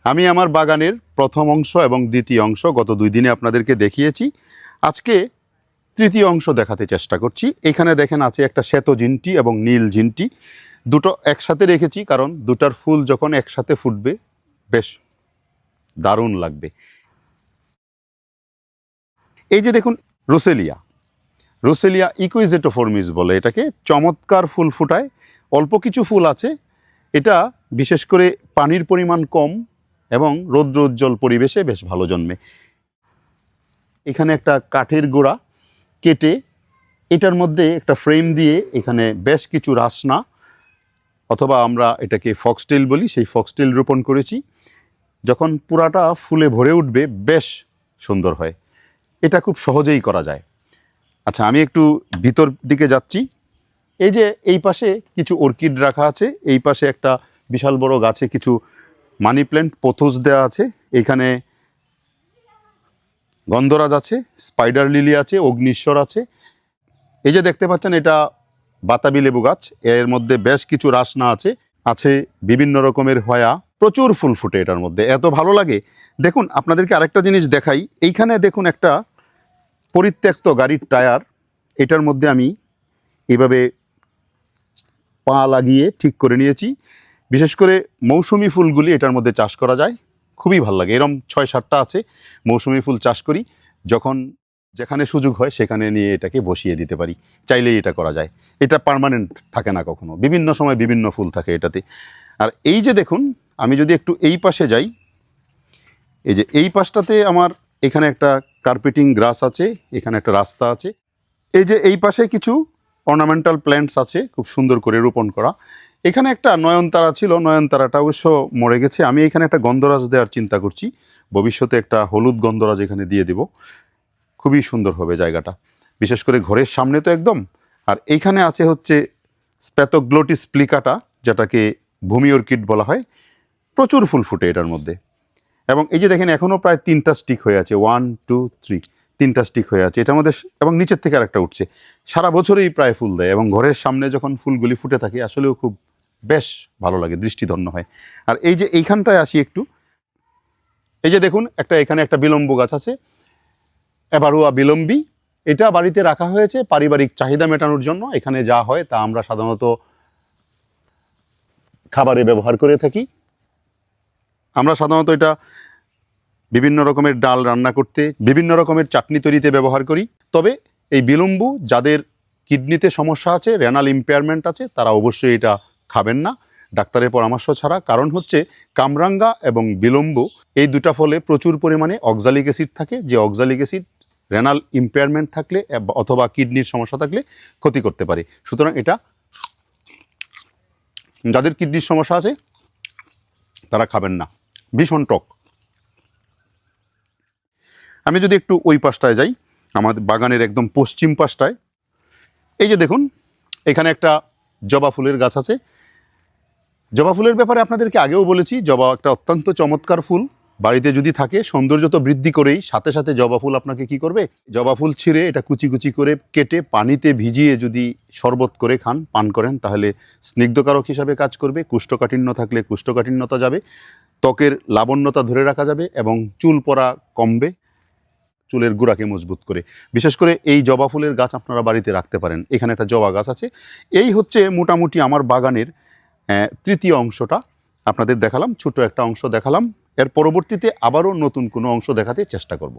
আমি আমার বাগানের প্রথম অংশ এবং দ্বিতীয় অংশ গত 2 দিনে আপনাদেরকে দেখিয়েছি। আজকে তৃতীয় অংশ দেখাতে চেষ্টা করছি। এখানে দেখেন আছে একটা শ্বেত জিনটি এবং নীল জিনটি, দুটো একসাথে রেখেছি কারণ দুটার ফুল যখন একসাথে ফুটবে বেশ দারুণ লাগবে। এই যে দেখুন রোসেলিয়া, রোসেলিয়া ইকুইজেটোফর্মিস বলে এটাকে, চমৎকার ফুল ফুটায়। অল্প কিছু ফুল আছে, এটা বিশেষ করে পানির পরিমাণ কম এবং রৌদ্র উজ্জ্বল পরিবেশে বেশ ভালো জন্মে। এখানে একটা কাঠের গোড়া কেটে এটার মধ্যে একটা ফ্রেম দিয়ে এখানে বেশ কিছু রাসনা অথবা আমরা এটাকে ফক্সটেল বলি, সেই ফক্সটেল রোপণ করেছি। যখন পুরাটা ফুলে ভরে উঠবে বেশ সুন্দর হয়। এটা খুব সহজেই করা যায়। আচ্ছা, আমি একটু ভিতর দিকে যাচ্ছি। এই যে এই পাশে কিছু অর্কিড রাখা আছে, এই পাশে একটা বিশাল বড় গাছে কিছু মানি প্ল্যান্ট পোথোস দেওয়া আছে। এখানে গন্ধরাজ আছে, স্পাইডার লিলি আছে, অগ্নিশ্বর আছে। এই যে দেখতে পাচ্ছেন এটা বাতাবি লেবু গাছ, এর মধ্যে বেশ কিছু রাসনা আছে, আছে বিভিন্ন রকমের হয়া, প্রচুর ফুল ফুটে এটার মধ্যে, এত ভালো লাগে। দেখুন আপনাদেরকে আরেকটা জিনিস দেখাই, এইখানে দেখুন একটা পরিত্যক্ত গাড়ির টায়ার, এটার মধ্যে আমি এইভাবে পা লাগিয়ে ঠিক করে নিয়েছি। বিশেষ করে মৌসুমি ফুলগুলি এটার মধ্যে চাষ করা যায়, খুবই ভালো লাগে। এরম 6-7টা আছে মৌসুমি ফুল চাষ করি, যখন যেখানে সুযোগ হয় সেখানে নিয়ে এটাকে বসিয়ে দিতে পারি, চাইলেই এটা করা যায়। এটা পার্মানেন্ট থাকে না কখনো, বিভিন্ন সময় বিভিন্ন ফুল থাকে এটাতে। আর এই যে দেখুন, আমি যদি একটু এই পাশে যাই, এই যে এই পাশটাতে আমার এখানে একটা কার্পেটিং গ্রাস আছে, এখানে একটা রাস্তা আছে। এই যে এই পাশে কিছু অর্নামেন্টাল প্ল্যান্টস আছে খুব সুন্দর করে রোপণ করা। এখানে একটা নয়নতারা ছিল, নয়নতারাটা অবশ্য মরে গেছে। আমি এখানে একটা গন্ধরাজ দেওয়ার চিন্তা করছি, ভবিষ্যতে একটা হলুদ গন্ধরাজ এখানে দিয়ে দেব, খুবই সুন্দর হবে জায়গাটা, বিশেষ করে ঘরের সামনে তো একদম। আর এইখানে আছে হচ্ছে স্প্যাথোগ্লোটিস প্লিকাটা, যেটাকে ভূমি অর্কিড বলা হয়, প্রচুর ফুল ফুটে এটার মধ্যে। এবং এই যে দেখেন এখনও প্রায় 3টা স্টিক হয়ে আছে, 1 2 3, 3টা স্টিক হয়ে আছে এটার মধ্যে, এবং নিচের থেকে আরেকটা উঠছে। সারা বছরই প্রায় ফুল দেয় এবং ঘরের সামনে যখন ফুলগুলি ফুটে থাকে আসলেও খুব বেশ ভালো লাগে, দৃষ্টিধন্য হয়। আর এই যে এইখানটায় আসি একটু, এই যে দেখুন এখানে একটা বিলম্ব গাছ আছে, এবারুয়া বিলম্বী। এটা বাড়িতে রাখা হয়েছে পারিবারিক চাহিদা মেটানোর জন্য। এখানে যা হয় তা আমরা সাধারণত খাবারে ব্যবহার করে থাকি। আমরা সাধারণত এটা বিভিন্ন রকমের ডাল রান্না করতে, বিভিন্ন রকমের চাটনি তৈরিতে ব্যবহার করি। তবে এই বিলম্বু যাদের কিডনিতে সমস্যা আছে, রেনাল ইম্পেয়ারমেন্ট আছে, তারা অবশ্যই এটা খাবেন না ডাক্তারের পরামর্শ ছাড়া। কারণ হচ্ছে কামরাঙ্গা এবং বিলম্বু এই দুটা ফলে প্রচুর পরিমাণে অক্সালিক অ্যাসিড থাকে, যে অক্সালিক অ্যাসিড রেনাল ইম্পেয়ারমেন্ট থাকলে অথবা কিডনির সমস্যা থাকলে ক্ষতি করতে পারে। সুতরাং এটা যাদের কিডনির সমস্যা আছে তারা খাবেন না, ভীষণ টক। আমি যদি একটু ওই পাশটায় যাই, আমাদের বাগানের একদম পশ্চিম পাশটায়, এই যে দেখুন এখানে একটা জবা ফুলের গাছ আছে। জবা ফুলের ব্যাপারে আপনাদেরকে আগেও বলেছি, জবা একটা অত্যন্ত চমৎকার ফুল, বাড়িতে যদি থাকে সৌন্দর্য তো বৃদ্ধি করেই, সাথে সাথে জবা ফুল আপনাকে কি করবে, জবা ফুল ছিঁড়ে এটা কুচি কুচি করে কেটে পানিতে ভিজিয়ে যদি শরবত করে খান, পান করেন, তাহলে স্নিগ্ধকারক হিসাবে কাজ করবে। কুষ্ঠকাঠিন্য থাকলে কুষ্ঠকাঠিন্যতা যাবে, ত্বকের লাবণ্যতা ধরে রাখা যাবে এবং চুল পড়া কমবে, চুলের গোড়াকে মজবুত করে। বিশেষ করে এই জবা ফুলের গাছ আপনারা বাড়িতে রাখতে পারেন। এখানে একটা জবা গাছ আছে। এই হচ্ছে মোটামুটি আমার বাগানের তৃতীয় অংশটা আপনাদের দেখালাম, ছোট একটা অংশ দেখালাম। এর পরবর্তীতে আবারও নতুন কোনো অংশ দেখাতে চেষ্টা করব।